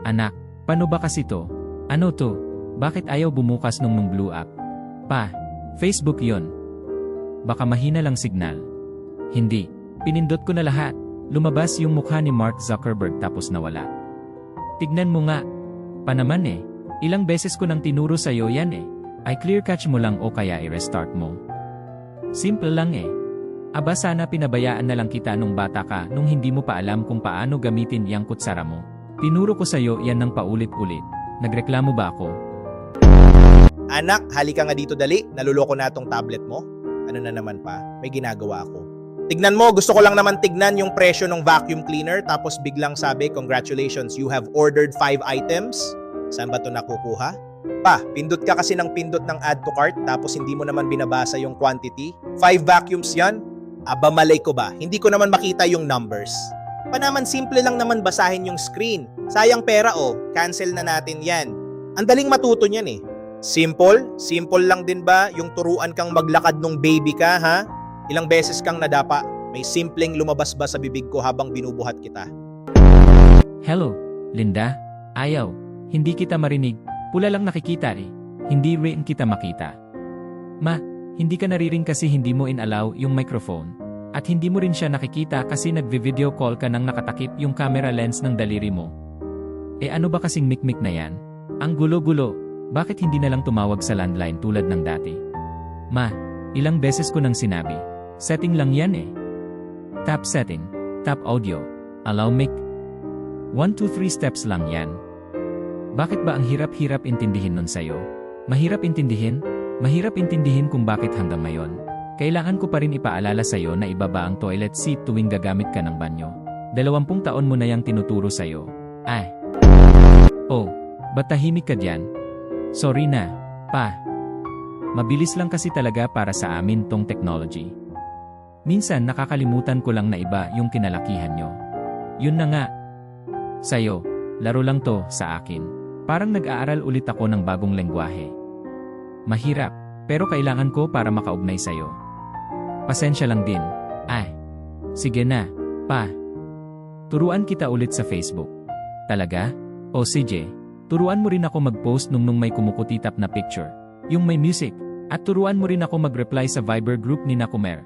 Anak, paano ba kasi to? Ano to? Bakit ayaw bumukas nung blew up? Pa, Facebook yon. Baka mahina lang signal. Hindi. Pinindot ko na lahat. Lumabas yung mukha ni Mark Zuckerberg tapos nawala. Tignan mo nga. Pa naman eh. Ilang beses ko nang tinuro sa'yo yan eh. Ay clear catch mo lang o kaya i-restart mo. Simple lang eh. Aba sana pinabayaan na lang kita nung bata ka nung hindi mo pa alam kung paano gamitin yang kutsara mo. Tinuro ko sa'yo yan ng paulit-ulit. Nagreklamo ba ako? Anak, halika nga dito dali. Naluloko na tong tablet mo. Ano na naman pa? May ginagawa ako. Tignan mo, gusto ko lang naman tignan yung presyo ng vacuum cleaner tapos biglang sabi, congratulations, you have ordered 5 items. Saan ba ito nakukuha? Pa, pindot ka kasi ng pindot ng add to cart tapos hindi mo naman binabasa yung quantity. 5 vacuums yan? Aba malay ko ba? Hindi ko naman makita yung numbers. Pa naman simple lang naman basahin yung screen. Sayang pera oh, cancel na natin yan. Ang daling matuto niyan eh. Simple? Simple lang din ba yung turuan kang maglakad nung baby ka ha? Ilang beses kang nadapa, may simpleng lumabas ba sa bibig ko habang binubuhat kita? Hello, Linda? Ayaw. Hindi kita marinig. Pula lang nakikita eh. Hindi rin kita makita. Ma, hindi ka nariring kasi hindi mo inalaw yung microphone. At hindi mo rin siya nakikita kasi nagvi-video call ka nang nakatakip yung camera lens ng daliri mo. Eh ano ba kasing mikmik na yan? Ang gulo-gulo. Bakit hindi na lang tumawag sa landline tulad ng dati? Ma, ilang beses ko nang sinabi. Setting lang yan eh. Tap setting. Tap audio. Allow mic. 1, 2, 3 steps lang yan. Bakit ba ang hirap-hirap intindihin nun sa'yo? Mahirap intindihin? Mahirap intindihin kung bakit hanggang ngayon. Kailangan ko pa rin ipaalala sa'yo na ibaba ang toilet seat tuwing gagamit ka ng banyo. 20 taon mo na yang tinuturo sa'yo. Ay. Oh, ba't tahimik ka diyan? Sorry na, pa. Mabilis lang kasi talaga para sa amin tong technology. Minsan nakakalimutan ko lang na iba yung kinalakihan nyo. Yun na nga. Sa'yo, laro lang to sa akin. Parang nag-aaral ulit ako ng bagong lengguwahe. Mahirap, pero kailangan ko para makaugnay sa'yo. Pasensya lang din. Ay. Sige na, pa. Turuan kita ulit sa Facebook. Talaga? O sige, turuan mo rin ako mag-post nung may kumukutitap na picture. Yung may music. At turuan mo rin ako mag-reply sa Viber group ni Nakumer.